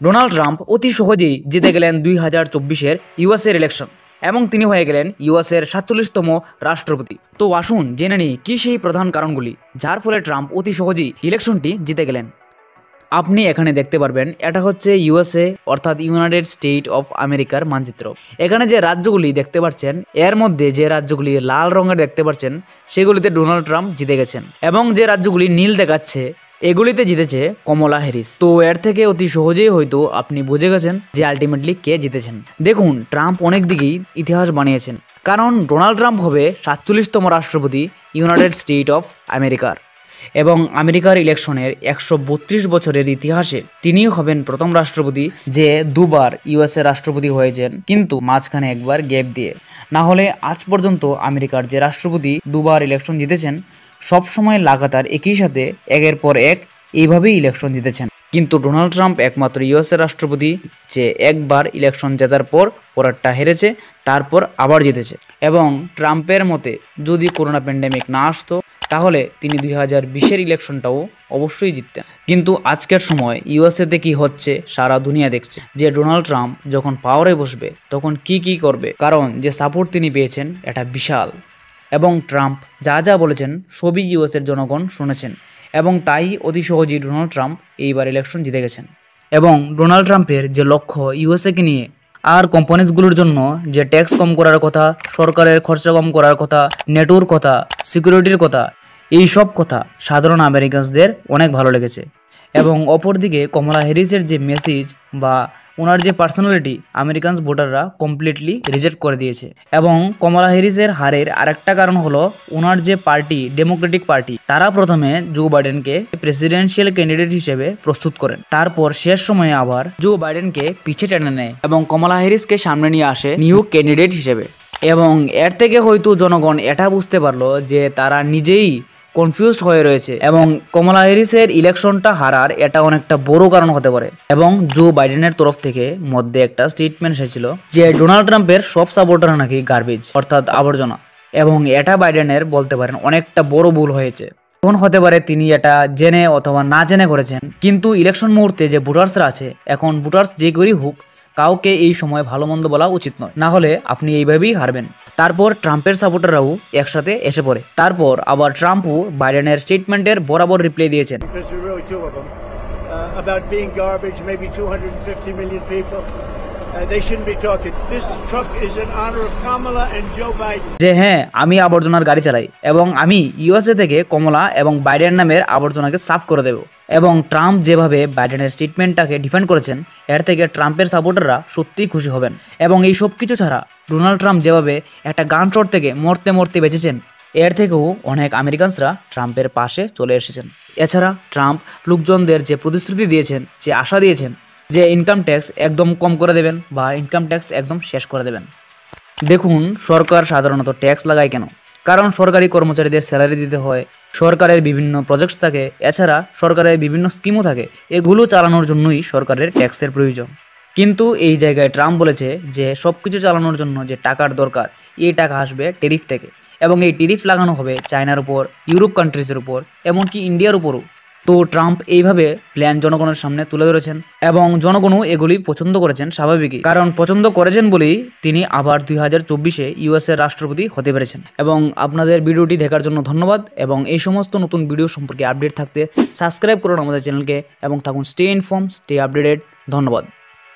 Donald Trump অতি সহজেই জিতে গেলেন 2024-এর ইউএসের ইলেকশন এবং তিনি হয়ে গেলেন ইউএসের 47তম রাষ্ট্রপতি। তো আসুন জেনে নিই কি সেই প্রধান কারণগুলি যার ফলে ট্রাম্প অতি সহজেই ইলেকশনটি জিতে গেলেন। আপনি এখানে দেখতে পারবেন এটা হচ্ছে ইউএসএ অর্থাৎ ইউনাইটেড স্টেট অফ আমেরিকার মানচিত্র। এখানে যে রাজ্যগুলি দেখতে পাচ্ছেন এর মধ্যে যে রাজ্যগুলি লাল রঙের দেখতে পাচ্ছেন সেগুলিতে ডোনাল্ড ট্রাম্প জিতে গেছেন এবং যে রাজ্যগুলি নীল দেখাচ্ছে এগুলিতে জিতেছে কমলা হ্যারিস। তো এর থেকে অতি সহজেই হয়তো আপনি বুঝে গেছেন যে আলটিমেটলি কে জিতেছেন। দেখুন, ট্রাম্প অনেক দিকেই ইতিহাস বানিয়েছেন, কারণ ডোনাল্ড ট্রাম্প হবে 47তম রাষ্ট্রপতি ইউনাইটেড স্টেট অফ আমেরিকার এবং আমেরিকার ইলেকশনের 132 বছরের ইতিহাসে তিনিই হবেন প্রথম রাষ্ট্রপতি যে দুবার ইউএসএ রাষ্ট্রপতি হয়েছেন, কিন্তু মাঝখানে একবার গ্যাপ দিয়ে। না হলে আজ পর্যন্ত আমেরিকার যে রাষ্ট্রপতি দুবার ইলেকশন জিতেছেন সবসময় লাগাতার একই সাথে একের পর এক এইভাবেই ইলেকশন জিতেছেন। কিন্তু ডোনাল্ড ট্রাম্প একমাত্র ইউএসএ রাষ্ট্রপতি যে একবার ইলেকশন জেতার পর পরেরটা হেরেছে, তারপর আবার জিতেছে। এবং ট্রাম্পের মতে যদি করোনা প্যান্ডেমিক না আসতো তাহলে তিনি 2020-এর ইলেকশনটাও অবশ্যই জিততেন। কিন্তু আজকের সময় ইউএসএতে কি হচ্ছে সারা দুনিয়া দেখছে যে ডোনাল্ড ট্রাম্প যখন পাওয়ারে বসবে তখন কি করবে, কারণ যে সাপোর্ট তিনি পেয়েছেন এটা বিশাল এবং ট্রাম্প যা যা বলেছেন সবই ইউএসের জনগণ শুনেছেন এবং তাই অতি সহজেই ডোনাল্ড ট্রাম্প এইবার ইলেকশন জিতে গেছেন। এবং ডোনাল্ড ট্রাম্পের যে লক্ষ্য ইউএসএকে নিয়ে আর কোম্পানিজগুলোর জন্য যে ট্যাক্স কম করার কথা, সরকারের খরচা কম করার কথা, নেটোর কথা, সিকিউরিটির কথা, এই সব কথা সাধারণ আমেরিকানসদের অনেক ভালো লেগেছে। এবং অপরদিকে কমলা হ্যারিসের যে মেসেজ বা ওনার যে পার্সোনালিটি আমেরিকানস ভোটাররা কমপ্লিটলি রিজেক্ট করে দিয়েছে। এবং কমলা হ্যারিসের হারের আরেকটা কারণ হলো ওনার যে পার্টি ডেমোক্রেটিক পার্টি তারা প্রথমে জো বাইডেনকে প্রেসিডেন্সিয়াল ক্যান্ডিডেট হিসেবে প্রস্তুত করেন, তারপর শেষ সময়ে আবার জো বাইডেনকে পিছে টেনে নেয় এবং কমলা হ্যারিসকে সামনে নিয়ে আসে নিউ ক্যান্ডিডেট হিসেবে। এবং এর থেকে হয়তো জনগণ এটা বুঝতে পারলো যে তারা নিজেই কনফিউজড হয়ে রয়েছে এবং কমলা হ্যারিসের ইলেকশনটা হারার এটা অনেকটা বড় কারণ হতে পারে। এবং জো বাইডেনের তরফ থেকে মধ্যে একটা স্টেটমেন্ট এসেছিল যে ডোনাল্ড ট্রাম্পের সব সাপোর্টার নাকি গার্বেজ অর্থাৎ আবর্জনা, এবং এটা বাইডেনের বলতে পারেন অনেকটা বড় ভুল হয়েছে। এখন হতে পারে তিনি এটা জেনে অথবা না জেনে করেছেন, কিন্তু ইলেকশন মুহূর্তে যে ভোটার্সরা আছে এখন ভোটার্স যে করেই হোক কাউকে এই সময় ভালো মন্দ বলা উচিত নয়, না হলে আপনি এইভাবেই হারবেন। তারপর ট্রাম্পের সাপোর্টাররাও একসাথে এসে পড়ে, তারপর আবার ট্রাম্পও বাইডেনের স্টেটমেন্টের বরাবর রিপ্লাই দিয়েছেন। যে হ্যাঁ, আমি আবর্জনার গাড়ি চালাই এবং আমি ইউএসএ থেকে কমলা এবং বাইডেন নামের আবর্জনাকে সাফ করে দেব। এবং ট্রাম্প যেভাবে বাইডেনের স্টেটমেন্টটাকে ডিফেন্ড করেছেন এর থেকে ট্রাম্পের সাপোর্টাররা সত্যিই খুশি হবেন। এবং এই সব কিছু ছাড়া ডোনাল্ড ট্রাম্প যেভাবে একটা গান শট থেকে মরতে মরতে বেঁচেছেন এর থেকেও অনেক আমেরিকানসরা ট্রাম্পের পাশে চলে এসেছেন। এছাড়া ট্রাম্প লোকজনদের যে প্রতিশ্রুতি দিয়েছেন, যে আশা দিয়েছেন যে ইনকাম ট্যাক্স একদম কম করে দেবেন বা ইনকাম ট্যাক্স একদম শেষ করে দেবেন। দেখুন, সরকার সাধারণত ট্যাক্স লাগায় কেন? কারণ সরকারি কর্মচারীদের স্যালারি দিতে হয়, সরকারের বিভিন্ন প্রজেক্টস থাকে, এছাড়া সরকারের বিভিন্ন স্কিমও থাকে, এগুলো চালানোর জন্যই সরকারের ট্যাক্সের প্রয়োজন। কিন্তু এই জায়গায় ট্রাম্প বলেছে যে সব কিছু চালানোর জন্য যে টাকার দরকার এই টাকা আসবে ট্যারিফ থেকে, এবং এই ট্যারিফ লাগানো হবে চায়নার উপর, ইউরোপ কান্ট্রিজের উপর, এমনকি ইন্ডিয়ার উপরও। তো ট্রাম্প এইভাবে প্ল্যান জনগণের সামনে তুলে ধরেছেন এবং জনগণও এগুলি পছন্দ করেছেন, স্বাভাবিকই, কারণ পছন্দ করেছেন বলেই তিনি আবার 2024-এ ইউএসএর রাষ্ট্রপতি হতে পেরেছেন। এবং আপনাদের ভিডিওটি দেখার জন্য ধন্যবাদ এবং এই সমস্ত নতুন ভিডিও সম্পর্কে আপডেট থাকতে সাবস্ক্রাইব করুন আমাদের চ্যানেলকে এবং থাকুন স্টে ইনফর্ম, স্টে আপডেটেড। ধন্যবাদ।